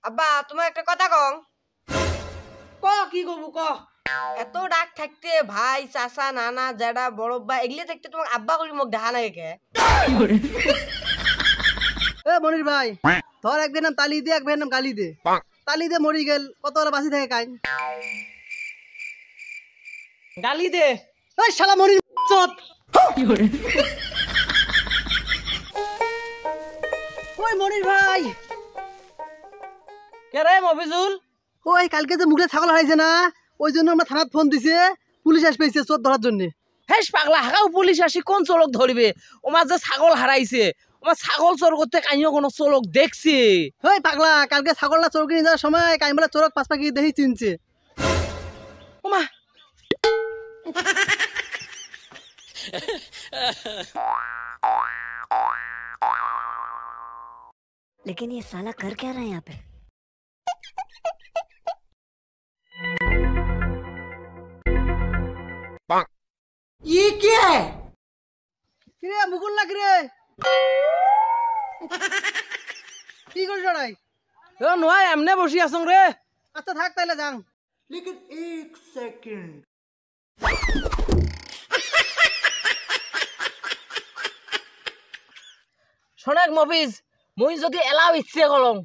আব্বা তোমার একটা কথা কং ক কি কবু ক এত ডাক থাকতে ভাই চাচা নানা জেডা বড়ব্বা এগুলি থাকতে তোমার আব্বা কলি মোক দেখা নাই কে এ মনির ভাই ধর এক নাম তালি দে এক নাম গালি দে তালি দে মরি গেল কত ওরা বাসি থাকে কাই গালি দে এই শালা মনির চত ওই মনির ভাই কে রে মফিজুল ওই কালকে যে মুখে ছাগল হারাইছে না ওই জন্য আমরা থানাত ফোন দিছে পুলিশ আসবে চোর ধরার জন্য হেস পাগলা হাগাও পুলিশ আসি কোন চোরক ধরবে ওমার যে ছাগল হারাইছে ওমার ছাগল চোর করতে কাইও কোনো চোরক দেখছে ওই পাগলা কালকে ছাগলটা চোর কিনে যাওয়ার সময় কাইমলা চোরক পাঁচ পাখি দেখি চিনছে ওমা लेकिन ये साला कर क्या रहा है यहाँ पे ये क्या है কিরে মুকুল লাগ রে কি করিস রাই ও নয় এমনে বসি আছং রে আচ্ছা থাক তাইলে যাং শোনেক মফিজ মুই যদি এলাও ইচ্ছে করং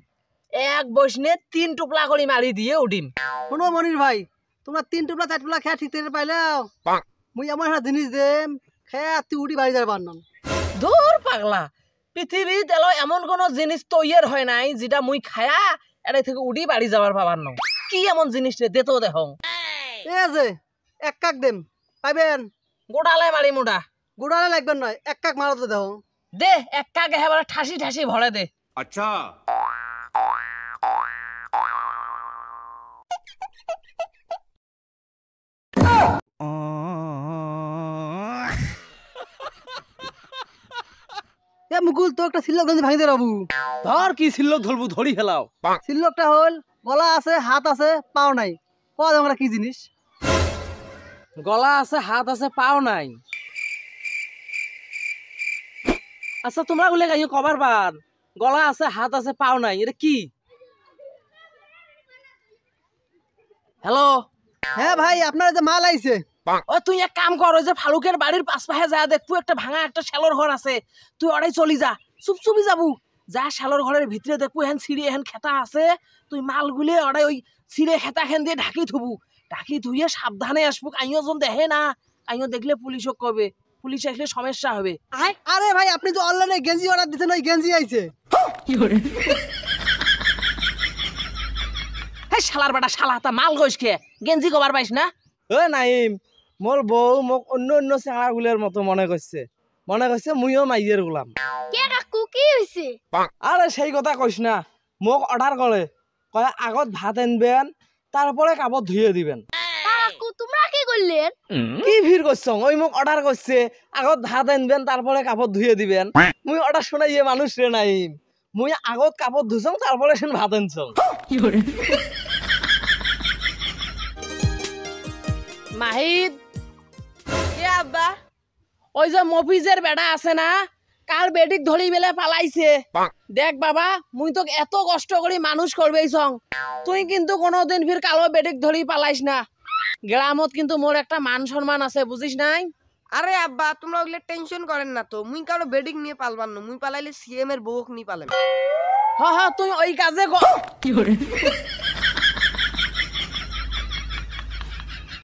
এক বসনে 3 টুপলা করে মারি দিয়ে উঠিম শোনো মনির ভাই তোমরা 3 টুপলা 4 টুপলা খেয়া ঠিক করে পাইলাও মুই এমন একটা জিনিস দেম খেয়া তুই উড়ি বাড়ি যাবে পারলাম দূর পাগলা পৃথিবীতে এলো এমন কোন জিনিস তৈয়ার হয় নাই যেটা মুই খায়া এটাই থেকে উড়ি বাড়ি যাবার পাবার ন কি এমন জিনিস রে দে তো দেখং এ যে এক কাক দেম পাইবেন গোটালে মারি মোটা গুড়ালে লাগবেন নয় এক কাক মারতে দাও দে এক কাকে হেবার ঠাসি ঠাসি ভরে দে अच्छा এ মুকুল তো একটা সিল্লক গঞ্জি ভাঙি দে বাবু ধর কি সিল্লক ধরবু ধরি ফেলাও সিল্লকটা হল গলা আছে হাত আছে পাও নাই কয় আমরা কি জিনিস গলা আছে হাত আছে পাও নাই আচ্ছা তোমরা গুলে গাইও কবার বার গলা আছে হাত আছে পাও নাই এটা কি হ্যালো হ্যাঁ ভাই আপনার যে মাল আইছে ও তুই এক কাম কর ওই যে ফালুকের বাড়ির পাশে যা দেখবো একটা ভাঙা একটা শ্যালোর ঘর আছে তুই ওরাই চলি যা চুপচুপি যাবো যা শ্যালোর ঘরের ভিতরে দেখবো এহেন ছিঁড়ে এহেন খেতা আছে তুই মালগুলি ওরাই ওই ছিঁড়ে খেতা খেন দিয়ে ঢাকি থবু ঢাকি ধুইয়ে সাবধানে আসবো কাইও জন দেখে না কাইও দেখলে পুলিশও কবে পুলিশ আসলে সমস্যা হবে আরে ভাই আপনি যে অনলাইনে গেঞ্জি অর্ডার দিতেন ওই গেঞ্জি আইছে হে শালার বেটা শালা তা মাল গইস কে গেঞ্জি কবার পাইস না ও নাইম মোর বউ মোক অন্য অন্য চেঙা গুলের মতো মনে করছে মুইও মাইয়ের গোলাম क्या काकू की হইছে আরে সেই কথা কইস না মোক অর্ডার করে কয় আগত ভাত আনবেন তারপরে কাপড় ধুয়ে দিবেন কাকু তোমরা কি করলেন কি ভিড় করছো ওই মোক অর্ডার করছে আগত ভাত আনবেন তারপরে কাপড় ধুয়ে দিবেন মুই অর্ডার শুনাইয়ে মানুষ রে নাইম মুই আগত কাপড় ধুছং তারপরে সেন ভাত আনছং মাহিদ কে আব্বা ওই যে মফিজের বেটা আছে না কাল বেটিক ধরি বেলে পালাইছে দেখ বাবা মুই তোকে এত কষ্ট করি মানুষ করবেই সং তুই কিন্তু কোনোদিন ফির কালো বেটিক ধরি পালাইস না গ্রামত কিন্তু মোর একটা মান সম্মান আছে বুঝিস নাই আরে আব্বা তোমরা ওগুলো টেনশন করেন না তো মুই কারো বেডিং নিয়ে পালবার না মুই পালাইলে সিএম এর বউক নিয়ে পালেন হ তুই ওই কাজে